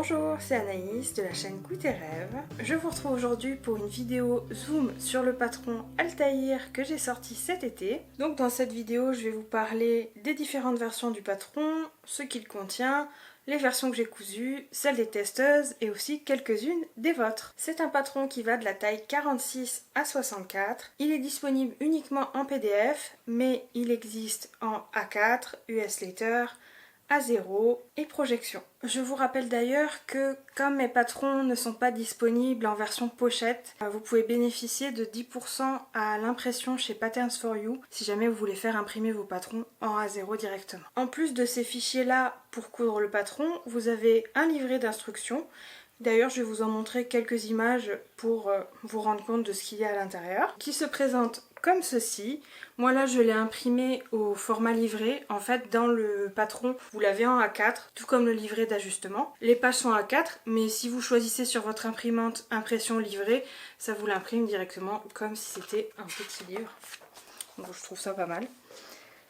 Bonjour, c'est Anaïs de la chaîne Goût tes rêves. Je vous retrouve aujourd'hui pour une vidéo zoom sur le patron Altaïr que j'ai sorti cet été. Donc dans cette vidéo, je vais vous parler des différentes versions du patron, ce qu'il contient, les versions que j'ai cousues, celles des testeuses et aussi quelques-unes des vôtres. C'est un patron qui va de la taille 46 à 64. Il est disponible uniquement en PDF, mais il existe en A4, US Letter, A0 et projection. Je vous rappelle d'ailleurs que comme mes patrons ne sont pas disponibles en version pochette, vous pouvez bénéficier de 10% à l'impression chez Patterns for You si jamais vous voulez faire imprimer vos patrons en A0 directement. En plus de ces fichiers là pour coudre le patron, vous avez un livret d'instructions. D'ailleurs, je vais vous en montrer quelques images pour vous rendre compte de ce qu'il y a à l'intérieur, qui se présente comme ceci. Moi là, je l'ai imprimé au format livret. En fait, dans le patron, vous l'avez en A4, tout comme le livret d'ajustement. Les pages sont A4, mais si vous choisissez sur votre imprimante impression livrée, ça vous l'imprime directement comme si c'était un petit livre. Donc je trouve ça pas mal.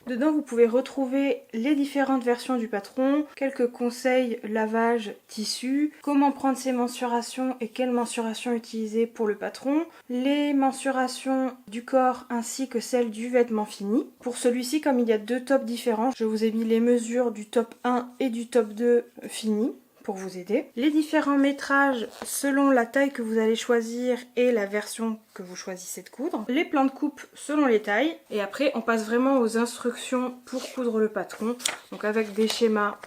Dedans, vous pouvez retrouver les différentes versions du patron, quelques conseils lavage, tissu, comment prendre ses mensurations et quelles mensurations utiliser pour le patron, les mensurations du corps ainsi que celles du vêtement fini. Pour celui-ci, comme il y a deux tops différents, je vous ai mis les mesures du top 1 et du top 2 fini pour vous aider. Les différents métrages selon la taille que vous allez choisir et la version que vous choisissez de coudre. Les plans de coupe selon les tailles. Et après, on passe vraiment aux instructions pour coudre le patron. Donc avec des schémas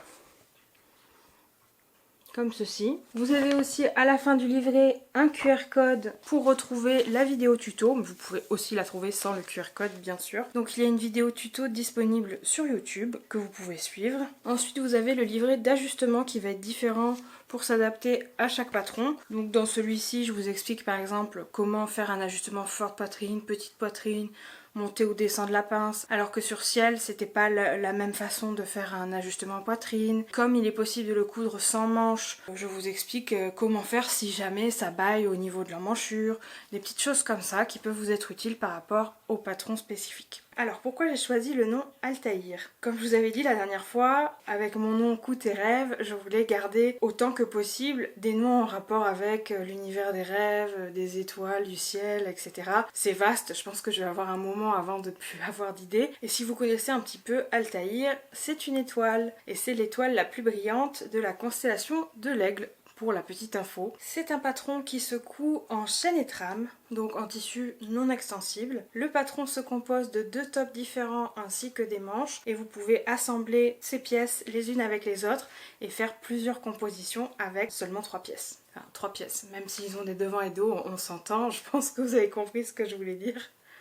comme ceci. Vous avez aussi à la fin du livret un QR code pour retrouver la vidéo tuto. Vous pouvez aussi la trouver sans le QR code bien sûr. Donc il y a une vidéo tuto disponible sur YouTube que vous pouvez suivre. Ensuite vous avez le livret d'ajustement qui va être différent pour s'adapter à chaque patron. Donc dans celui-ci je vous explique par exemple comment faire un ajustement forte poitrine, petite poitrine, monter ou descendre la pince, alors que sur Ciel c'était pas la même façon de faire un ajustement poitrine. Comme il est possible de le coudre sans manche, je vous explique comment faire si jamais ça baille au niveau de l'emmanchure, des petites choses comme ça qui peuvent vous être utiles par rapport au patron spécifique. Alors pourquoi j'ai choisi le nom Altaïr? Comme je vous avais dit la dernière fois, avec mon nom Goût tes rêves, je voulais garder autant que possible des noms en rapport avec l'univers des rêves, des étoiles, du ciel, etc. C'est vaste, je pense que je vais avoir un moment avant de plus avoir d'idées. Et si vous connaissez un petit peu Altaïr, c'est une étoile. Et c'est l'étoile la plus brillante de la constellation de l'Aigle. Pour la petite info, c'est un patron qui se coud en chaîne et trame, donc en tissu non extensible. Le patron se compose de deux tops différents ainsi que des manches et vous pouvez assembler ces pièces les unes avec les autres et faire plusieurs compositions avec seulement 3 pièces. Enfin, 3 pièces, même s'ils ont des devants et dos, on s'entend, je pense que vous avez compris ce que je voulais dire.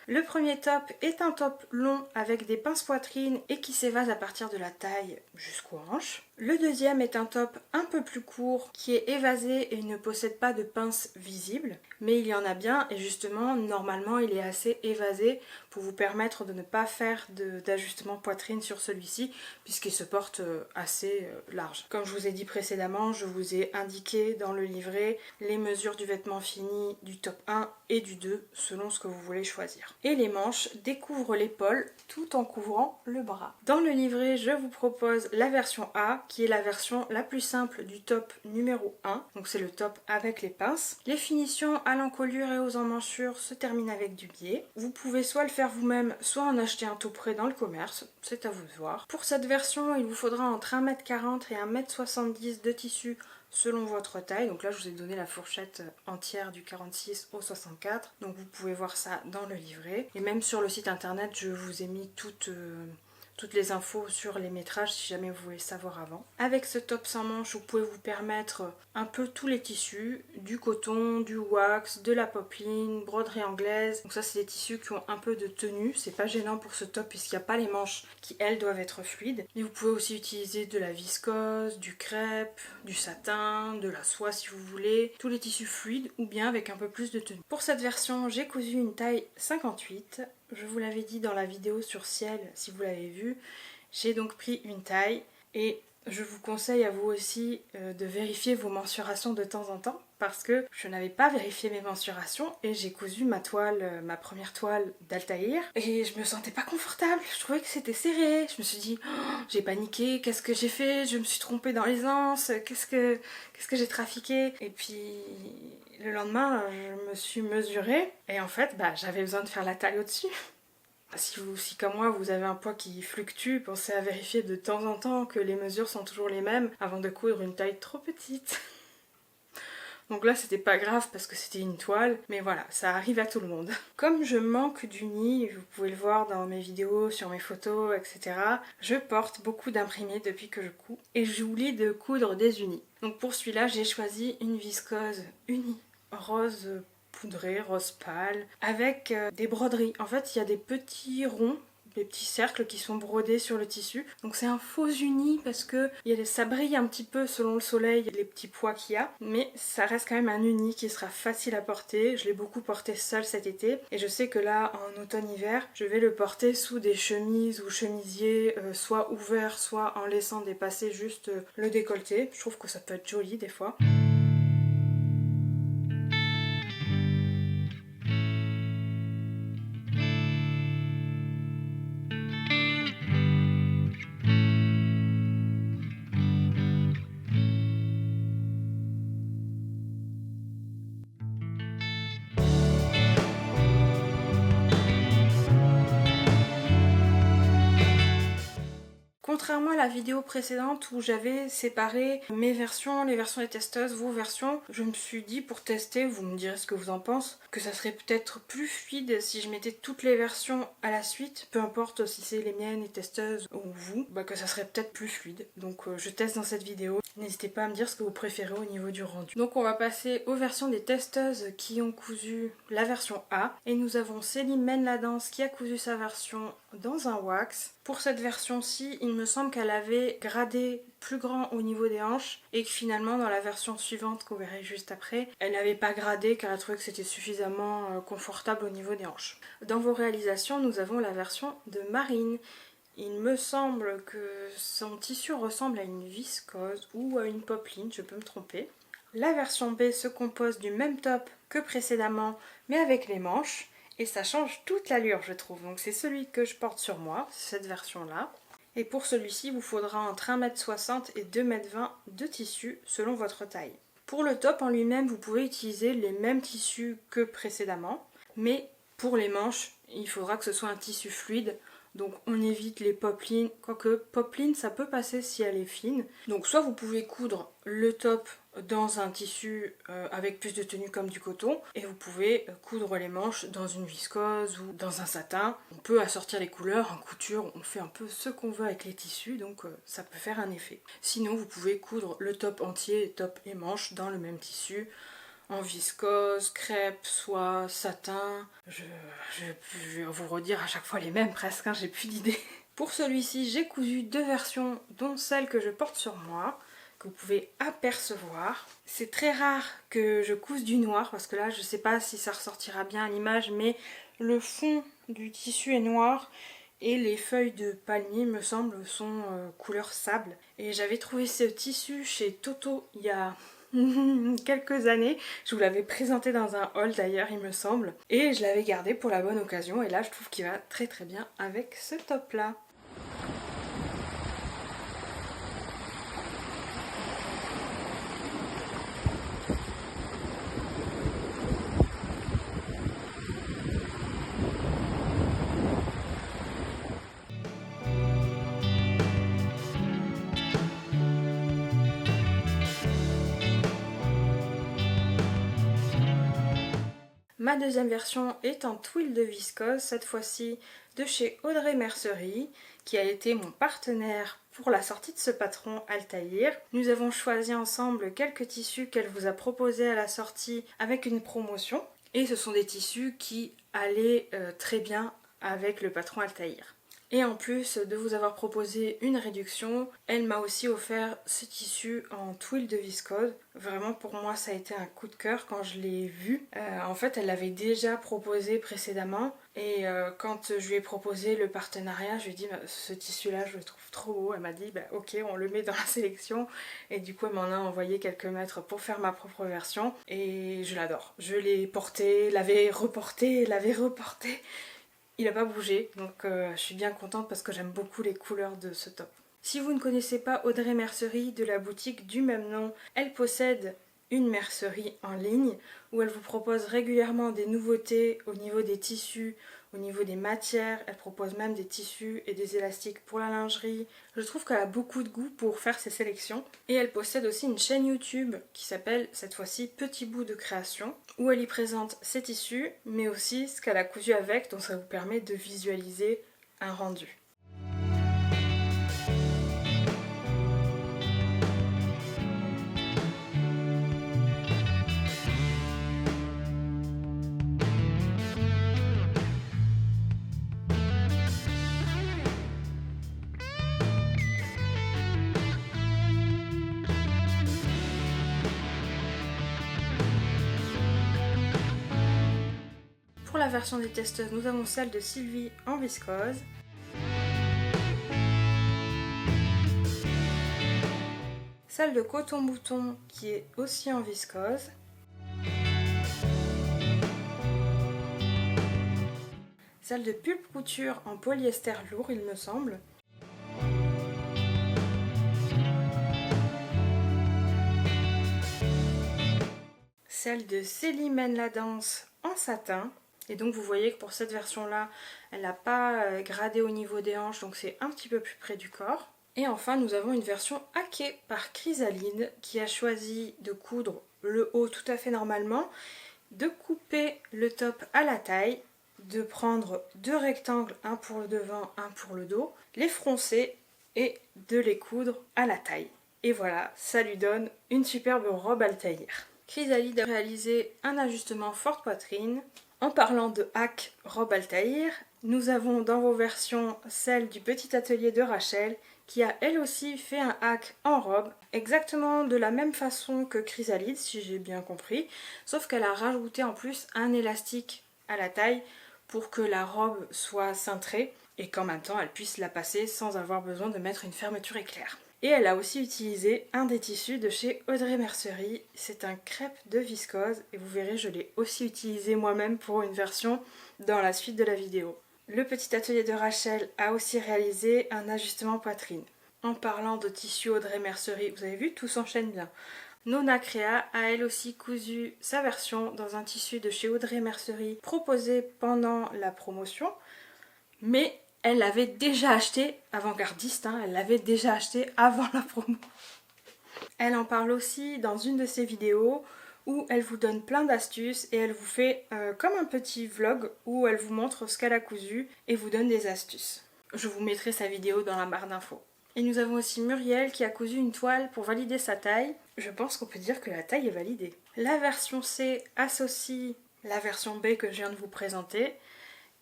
Le premier top est un top long avec des pinces poitrine et qui s'évase à partir de la taille jusqu'aux hanches. Le deuxième est un top un peu plus court qui est évasé et ne possède pas de pinces visibles, mais il y en a bien et justement normalement il est assez évasé pour vous permettre de ne pas faire d'ajustement poitrine sur celui-ci puisqu'il se porte assez large. Comme je vous ai dit précédemment, je vous ai indiqué dans le livret les mesures du vêtement fini du top 1 et du 2 selon ce que vous voulez choisir. Et les manches découvrent l'épaule tout en couvrant le bras. Dans le livret, je vous propose la version A qui est la version la plus simple du top numéro 1, donc c'est le top avec les pinces. Les finitions à l'encolure et aux emmanchures se terminent avec du biais. Vous pouvez soit le faire vous-même, soit en acheter un tout prêt dans le commerce, c'est à vous de voir. Pour cette version, il vous faudra entre 1,40 m et 1,70 m de tissu selon votre taille. Donc là je vous ai donné la fourchette entière du 46 au 64, donc vous pouvez voir ça dans le livret. Et même sur le site internet je vous ai mis toutes les infos sur les métrages si jamais vous voulez savoir avant. Avec ce top sans manche, vous pouvez vous permettre un peu tous les tissus, du coton, du wax, de la popeline, broderie anglaise. Donc ça c'est des tissus qui ont un peu de tenue, c'est pas gênant pour ce top puisqu'il n'y a pas les manches qui elles doivent être fluides. Mais vous pouvez aussi utiliser de la viscose, du crêpe, du satin, de la soie si vous voulez, tous les tissus fluides ou bien avec un peu plus de tenue. Pour cette version, j'ai cousu une taille 58. Je vous l'avais dit dans la vidéo sur Ciel, si vous l'avez vu, j'ai donc pris une taille et Je vous conseille à vous aussi de vérifier vos mensurations de temps en temps parce que je n'avais pas vérifié mes mensurations et j'ai cousu ma toile, ma première toile d'Altaïr et je me sentais pas confortable, je trouvais que c'était serré, je me suis dit oh, j'ai paniqué, qu'est-ce que j'ai fait, je me suis trompée dans les anses, qu'est-ce que j'ai trafiqué et puis le lendemain je me suis mesurée et en fait j'avais besoin de faire la taille au-dessus. Si comme moi vous avez un poids qui fluctue, pensez à vérifier de temps en temps que les mesures sont toujours les mêmes avant de coudre une taille trop petite. Donc là c'était pas grave parce que c'était une toile, mais voilà, ça arrive à tout le monde. Comme je manque d'unis, vous pouvez le voir dans mes vidéos, sur mes photos, etc. Je porte beaucoup d'imprimés depuis que je couds et j'oublie de coudre des unis. Donc pour celui-là j'ai choisi une viscose unie rose poudré, rose pâle, avec des broderies. En fait, il y a des petits ronds, des petits cercles qui sont brodés sur le tissu. Donc c'est un faux uni parce que ça brille un petit peu selon le soleil, les petits pois qu'il y a. Mais ça reste quand même un uni qui sera facile à porter. Je l'ai beaucoup porté seul cet été. Et je sais que là, en automne-hiver, je vais le porter sous des chemises ou chemisiers, soit ouverts, soit en laissant dépasser juste le décolleté. Je trouve que ça peut être joli des fois. Contrairement à la vidéo précédente où j'avais séparé mes versions, les versions des testeuses, vos versions, je me suis dit pour tester, vous me direz ce que vous en pensez, que ça serait peut-être plus fluide si je mettais toutes les versions à la suite, peu importe si c'est les miennes, les testeuses ou vous, que ça serait peut-être plus fluide. Donc je teste dans cette vidéo. N'hésitez pas à me dire ce que vous préférez au niveau du rendu. Donc on va passer aux versions des testeuses qui ont cousu la version A. Et nous avons Céline Mène la Danse qui a cousu sa version dans un wax. Pour cette version-ci, il me semble qu'elle avait gradé plus grand au niveau des hanches et que finalement dans la version suivante qu'on verrait juste après, elle n'avait pas gradé car elle trouvait que c'était suffisamment confortable au niveau des hanches. Dans vos réalisations, nous avons la version de Marine. Il me semble que son tissu ressemble à une viscose ou à une popeline, je peux me tromper. La version B se compose du même top que précédemment mais avec les manches. Et ça change toute l'allure je trouve, donc c'est celui que je porte sur moi, cette version-là. Et pour celui-ci, il vous faudra entre 1,60 m et 2,20 m de tissu selon votre taille. Pour le top en lui-même, vous pouvez utiliser les mêmes tissus que précédemment, mais pour les manches, il faudra que ce soit un tissu fluide. Donc on évite les poplines, quoique popeline ça peut passer si elle est fine. Donc soit vous pouvez coudre le top dans un tissu avec plus de tenue comme du coton et vous pouvez coudre les manches dans une viscose ou dans un satin. On peut assortir les couleurs, en couture on fait un peu ce qu'on veut avec les tissus donc ça peut faire un effet. Sinon vous pouvez coudre le top entier, top et manches dans le même tissu en viscose, crêpe, soie, satin. Je vais vous redire à chaque fois les mêmes presque, hein, j'ai plus d'idées. Pour celui-ci, j'ai cousu deux versions, dont celle que je porte sur moi, que vous pouvez apercevoir. C'est très rare que je couse du noir, parce que là, je sais pas si ça ressortira bien à l'image, mais le fond du tissu est noir. Et les feuilles de palmier, me semble, sont couleur sable. Et j'avais trouvé ce tissu chez Toto il y a quelques années. Je vous l'avais présenté dans un haul d'ailleurs, il me semble. Et je l'avais gardé pour la bonne occasion. Et là, je trouve qu'il va très très bien avec ce top-là. Ma deuxième version est en tuile de viscose, cette fois-ci de chez Audrey Mercerie, qui a été mon partenaire pour la sortie de ce patron Altaïr. Nous avons choisi ensemble quelques tissus qu'elle vous a proposés à la sortie avec une promotion. Et ce sont des tissus qui allaient très bien avec le patron Altaïr. Et en plus de vous avoir proposé une réduction, elle m'a aussi offert ce tissu en tuile de viscose. Vraiment pour moi ça a été un coup de cœur quand je l'ai vu. En fait elle l'avait déjà proposé précédemment et quand je lui ai proposé le partenariat, je lui ai dit ce tissu là je le trouve trop beau. Elle m'a dit ok on le met dans la sélection et du coup elle m'en a envoyé quelques mètres pour faire ma propre version et je l'adore. Je l'ai porté, l'avais reporté, il n'a pas bougé, donc je suis bien contente parce que j'aime beaucoup les couleurs de ce top. Si vous ne connaissez pas Audrey Mercerie de la boutique du même nom, elle possède une mercerie en ligne où elle vous propose régulièrement des nouveautés au niveau des tissus, au niveau des matières. Elle propose même des tissus et des élastiques pour la lingerie. Je trouve qu'elle a beaucoup de goût pour faire ses sélections. Et elle possède aussi une chaîne YouTube qui s'appelle cette fois-ci Petit bout de création, où elle y présente ses tissus, mais aussi ce qu'elle a cousu avec, donc ça vous permet de visualiser un rendu. Pour la version des testeuses, nous avons celle de Sylvie en viscose. Celle de Coton Mouton qui est aussi en viscose. Celle de Pulpe Couture en polyester lourd il me semble. Celle de Célie mène la danse en satin. Et donc vous voyez que pour cette version là, elle n'a pas gradé au niveau des hanches, donc c'est un petit peu plus près du corps. Et enfin nous avons une version hackée par Chrysalide qui a choisi de coudre le haut tout à fait normalement, de couper le top à la taille, de prendre deux rectangles, un pour le devant, un pour le dos, les froncer et de les coudre à la taille. Et voilà, ça lui donne une superbe robe Altaïr. Chrysalide a réalisé un ajustement forte poitrine. En parlant de hack robe Altaïr, nous avons dans vos versions celle du petit atelier de Rachel qui a elle aussi fait un hack en robe, exactement de la même façon que Chrysalide si j'ai bien compris, sauf qu'elle a rajouté en plus un élastique à la taille pour que la robe soit cintrée et qu'en même temps elle puisse la passer sans avoir besoin de mettre une fermeture éclair. Et elle a aussi utilisé un des tissus de chez Audrey Mercerie, c'est un crêpe de viscose et vous verrez je l'ai aussi utilisé moi-même pour une version dans la suite de la vidéo. Le petit atelier de Rachel a aussi réalisé un ajustement poitrine. En parlant de tissu Audrey Mercerie, vous avez vu, tout s'enchaîne bien. Nona Crea a elle aussi cousu sa version dans un tissu de chez Audrey Mercerie proposé pendant la promotion, mais elle l'avait déjà acheté, avant-gardiste, elle l'avait déjà acheté avant la promo. Elle en parle aussi dans une de ses vidéos où elle vous donne plein d'astuces et elle vous fait comme un petit vlog où elle vous montre ce qu'elle a cousu et vous donne des astuces. Je vous mettrai sa vidéo dans la barre d'infos. Et nous avons aussi Muriel qui a cousu une toile pour valider sa taille. Je pense qu'on peut dire que la taille est validée. La version C associe la version B que je viens de vous présenter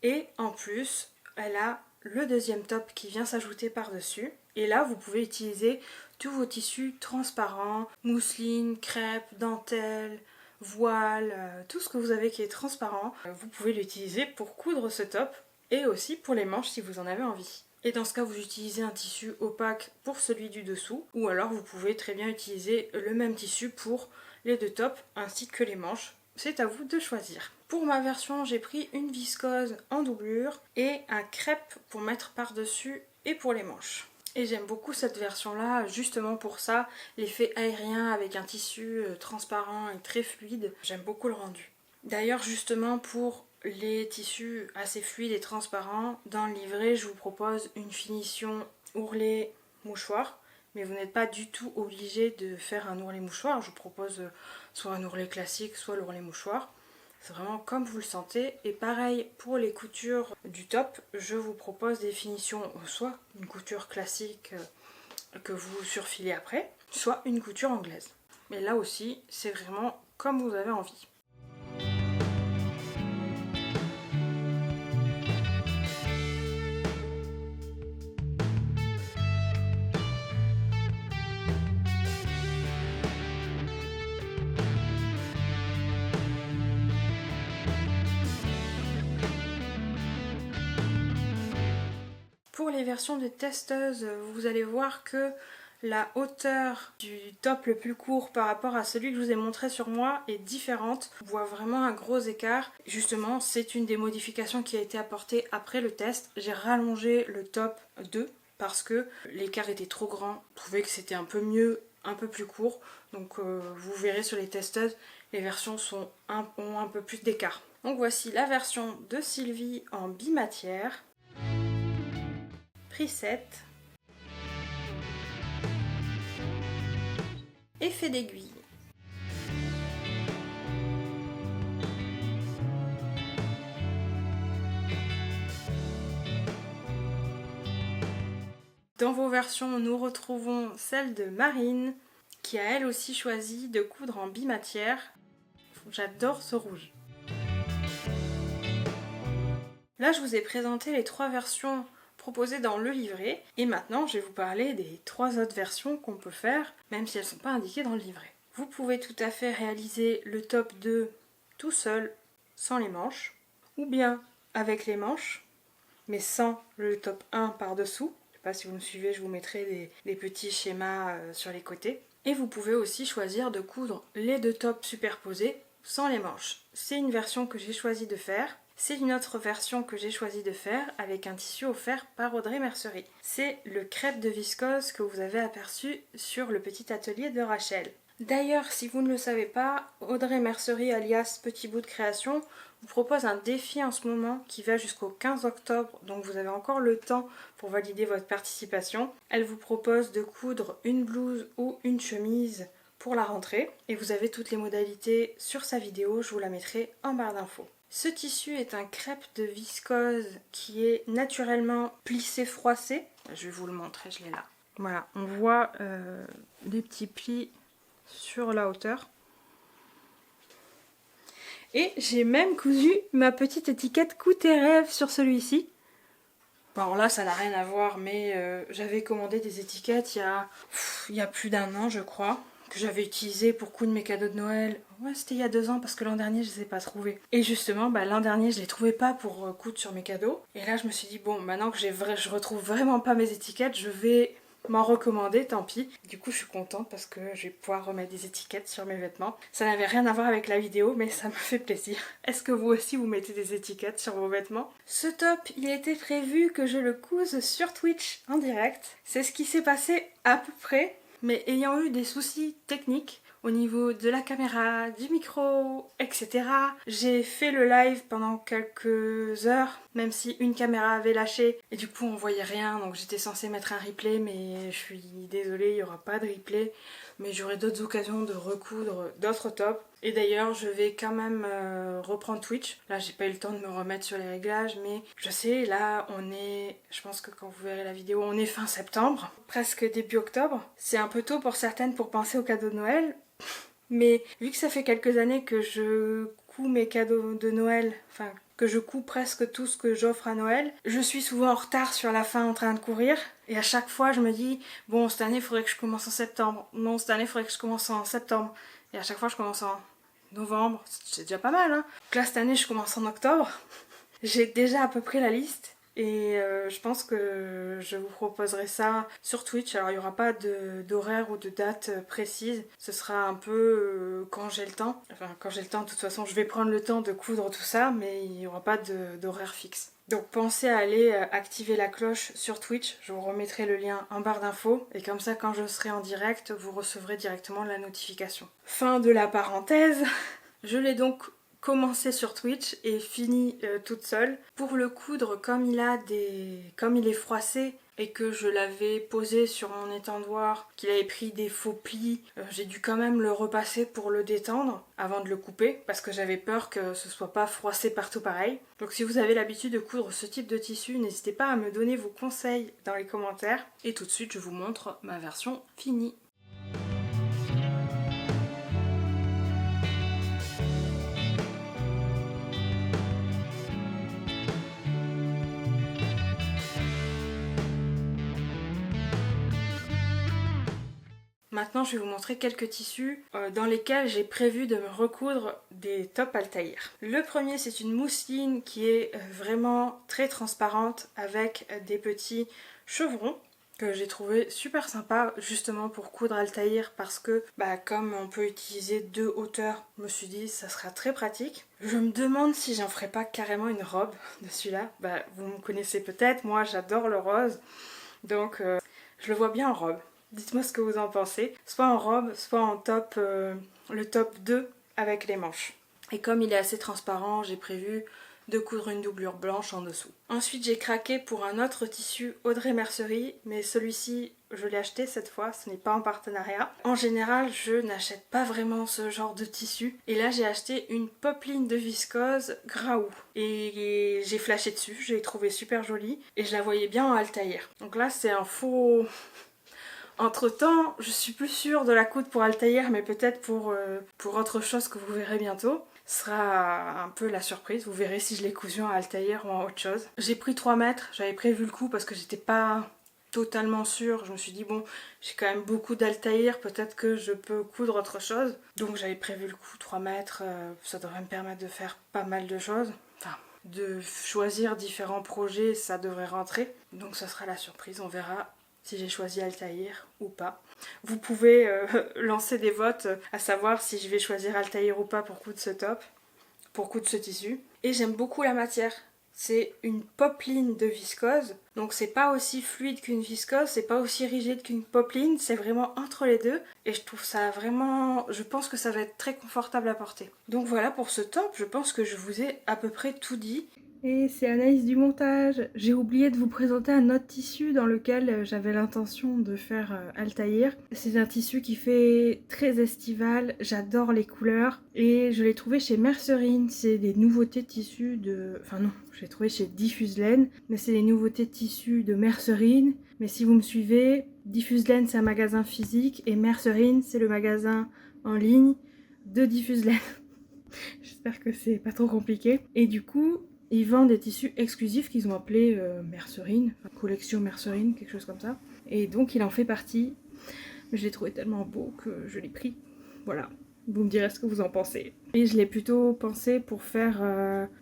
et en plus elle a le deuxième top qui vient s'ajouter par-dessus. Et là, vous pouvez utiliser tous vos tissus transparents, mousseline, crêpe, dentelle, voile, tout ce que vous avez qui est transparent. Vous pouvez l'utiliser pour coudre ce top et aussi pour les manches si vous en avez envie. Et dans ce cas, vous utilisez un tissu opaque pour celui du dessous ou alors vous pouvez très bien utiliser le même tissu pour les deux tops ainsi que les manches. C'est à vous de choisir. Pour ma version, j'ai pris une viscose en doublure et un crêpe pour mettre par-dessus et pour les manches. Et j'aime beaucoup cette version-là, justement pour ça, l'effet aérien avec un tissu transparent et très fluide. J'aime beaucoup le rendu. D'ailleurs, justement pour les tissus assez fluides et transparents, dans le livret, je vous propose une finition ourlet mouchoir. Mais vous n'êtes pas du tout obligé de faire un ourlet mouchoir. Je vous propose soit un ourlet classique, soit l'ourlet mouchoir. C'est vraiment comme vous le sentez. Et pareil pour les coutures du top, je vous propose des finitions, soit une couture classique que vous surfilez après, soit une couture anglaise. Mais là aussi, c'est vraiment comme vous avez envie. les versions de testeuses, vous allez voir que la hauteur du top le plus court par rapport à celui que je vous ai montré sur moi est différente. On voit vraiment un gros écart. Justement, c'est une des modifications qui a été apportée après le test. J'ai rallongé le top 2 parce que l'écart était trop grand. Je trouvais que c'était un peu mieux, un peu plus court. Donc vous verrez sur les testeuses, les versions ont un peu plus d'écart. Donc voici la version de Sylvie en bimatière. Preset. Effet d'aiguille. Dans vos versions, nous retrouvons celle de Marine, qui a elle aussi choisi de coudre en bimatière. J'adore ce rouge. Là, je vous ai présenté les 3 versions proposées dans le livret. Et maintenant, je vais vous parler des 3 autres versions qu'on peut faire, même si elles ne sont pas indiquées dans le livret. Vous pouvez tout à fait réaliser le top 2 tout seul, sans les manches, ou bien avec les manches, mais sans le top 1 par-dessous. Je ne sais pas si vous me suivez, je vous mettrai des petits schémas sur les côtés. Et vous pouvez aussi choisir de coudre les 2 tops superposés sans les manches. C'est une version que j'ai choisi de faire. C'est une autre version que j'ai choisi de faire avec un tissu offert par Audrey Mercerie. C'est le crêpe de viscose que vous avez aperçu sur le petit atelier de Rachel. D'ailleurs, si vous ne le savez pas, Audrey Mercerie alias Petit Bout de Création vous propose un défi en ce moment qui va jusqu'au 15 octobre, donc vous avez encore le temps pour valider votre participation. Elle vous propose de coudre une blouse ou une chemise pour la rentrée et vous avez toutes les modalités sur sa vidéo, je vous la mettrai en barre d'infos. Ce tissu est un crêpe de viscose qui est naturellement plissé froissé. Je vais vous le montrer, je l'ai là. Voilà, on voit des petits plis sur la hauteur. Et j'ai même cousu ma petite étiquette Coup tes rêves sur celui-ci. Bon, alors là, ça n'a rien à voir, mais j'avais commandé des étiquettes il y a plus d'1 an, je crois, que j'avais utilisé pour coudre mes cadeaux de Noël. Ouais, c'était il y a 2 ans parce que l'an dernier, je ne les ai pas trouvés. Et justement, l'an dernier, je ne les trouvais pas pour coudre sur mes cadeaux. Et là, je me suis dit, bon, maintenant que je retrouve vraiment pas mes étiquettes, je vais m'en recommander, tant pis. Du coup, je suis contente parce que je vais pouvoir remettre des étiquettes sur mes vêtements. Ça n'avait rien à voir avec la vidéo, mais ça me fait plaisir. Est-ce que vous aussi, vous mettez des étiquettes sur vos vêtements? Ce top, il était prévu que je le couse sur Twitch en direct. C'est ce qui s'est passé à peu près, mais ayant eu des soucis techniques au niveau de la caméra, du micro, etc. J'ai fait le live pendant quelques heures, même si une caméra avait lâché et du coup on voyait rien, donc j'étais censée mettre un replay, mais je suis désolée, il n'y aura pas de replay, mais j'aurai d'autres occasions de recoudre d'autres tops. Et d'ailleurs je vais quand même reprendre Twitch. Là j'ai pas eu le temps de me remettre sur les réglages, mais je sais, là on est, je pense que quand vous verrez la vidéo, on est fin septembre, presque début octobre. C'est un peu tôt pour certaines pour penser aux cadeaux de Noël. Mais vu que ça fait quelques années que je couds mes cadeaux de Noël, enfin que je couds presque tout ce que j'offre à Noël, je suis souvent en retard sur la fin en train de courir. Et à chaque fois je me dis, bon cette année il faudrait que je commence en septembre, non cette année il faudrait que je commence en septembre. Et à chaque fois je commence en novembre, c'est déjà pas mal hein. Donc là cette année je commence en octobre, j'ai déjà à peu près la liste. Et je pense que je vous proposerai ça sur Twitch. Alors il n'y aura pas d'horaire ou de date précise. Ce sera un peu quand j'ai le temps. Enfin quand j'ai le temps, de toute façon je vais prendre le temps de coudre tout ça, mais il n'y aura pas d'horaire fixe. Donc pensez à aller activer la cloche sur Twitch. Je vous remettrai le lien en barre d'infos. Et comme ça quand je serai en direct, vous recevrez directement la notification. Fin de la parenthèse. Je l'ai donc commencer sur Twitch et fini toute seule. Pour le coudre, comme il est froissé et que je l'avais posé sur mon étendoir, qu'il avait pris des faux plis, j'ai dû quand même le repasser pour le détendre avant de le couper parce que j'avais peur que ce soit pas froissé partout pareil. Donc si vous avez l'habitude de coudre ce type de tissu, n'hésitez pas à me donner vos conseils dans les commentaires. Et tout de suite je vous montre ma version finie. Maintenant je vais vous montrer quelques tissus dans lesquels j'ai prévu de me recoudre des tops Altaïr. Le premier c'est une mousseline qui est vraiment très transparente avec des petits chevrons que j'ai trouvé super sympa justement pour coudre Altaïr parce que comme on peut utiliser 2 hauteurs, je me suis dit ça sera très pratique. Je me demande si j'en ferai pas carrément une robe de celui-là. Vous me connaissez peut-être, moi j'adore le rose, donc je le vois bien en robe. Dites-moi ce que vous en pensez, soit en robe, soit en top, le top 2 avec les manches. Et comme il est assez transparent, j'ai prévu de coudre une doublure blanche en dessous. Ensuite j'ai craqué pour un autre tissu Audrey Mercerie, mais celui-ci je l'ai acheté cette fois, ce n'est pas en partenariat. En général je n'achète pas vraiment ce genre de tissu, et là j'ai acheté une popeline de viscose Graou, et j'ai flashé dessus, je l'ai trouvé super jolie, et je la voyais bien en Altaïr. Donc là c'est un faux... Entre temps, je suis plus sûre de la coudre pour Altaïr, mais peut-être pour autre chose que vous verrez bientôt. Ce sera un peu la surprise, vous verrez si je l'ai cousu en Altaïr ou en autre chose. J'ai pris 3 mètres, j'avais prévu le coup parce que j'étais pas totalement sûre. Je me suis dit bon, j'ai quand même beaucoup d'Altaïr, peut-être que je peux coudre autre chose. Donc j'avais prévu le coup 3 mètres, ça devrait me permettre de faire pas mal de choses. Enfin, de choisir différents projets, ça devrait rentrer. Donc ça sera la surprise, on verra si j'ai choisi Altaïr ou pas. Vous pouvez lancer des votes à savoir si je vais choisir Altaïr ou pas pour coudre ce top, pour coudre ce tissu. Et j'aime beaucoup la matière. C'est une popeline de viscose, donc c'est pas aussi fluide qu'une viscose, c'est pas aussi rigide qu'une popeline, c'est vraiment entre les deux. Et je trouve ça vraiment... je pense que ça va être très confortable à porter. Donc voilà pour ce top, je pense que je vous ai à peu près tout dit. Et c'est Anaïs du montage. J'ai oublié de vous présenter un autre tissu dans lequel j'avais l'intention de faire Altaïr. C'est un tissu qui fait très estival, j'adore les couleurs et je l'ai trouvé chez Mercerine. C'est des nouveautés de tissus de... Enfin non, je l'ai trouvé chez Diffuse Laine, mais c'est les nouveautés de tissus de Mercerine. Mais si vous me suivez, Diffuse Laine c'est un magasin physique et Mercerine c'est le magasin en ligne de Diffuse Laine. J'espère que c'est pas trop compliqué. Et du coup... ils vendent des tissus exclusifs qu'ils ont appelés Mercerine, enfin, collection Mercerine, quelque chose comme ça. Et donc il en fait partie. Je l'ai trouvé tellement beau que je l'ai pris. Voilà, vous me direz ce que vous en pensez. Et je l'ai plutôt pensé pour faire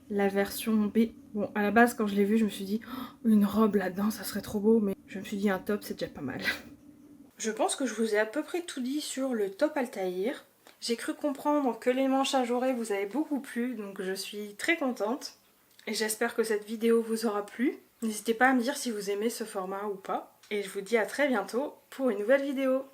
la version B. Bon, à la base quand je l'ai vu, je me suis dit oh, une robe là-dedans, ça serait trop beau. Mais je me suis dit un top, c'est déjà pas mal. Je pense que je vous ai à peu près tout dit sur le top Altaïr. J'ai cru comprendre que les manches ajourées vous avaient beaucoup plu, donc je suis très contente. Et j'espère que cette vidéo vous aura plu. N'hésitez pas à me dire si vous aimez ce format ou pas. Et je vous dis à très bientôt pour une nouvelle vidéo.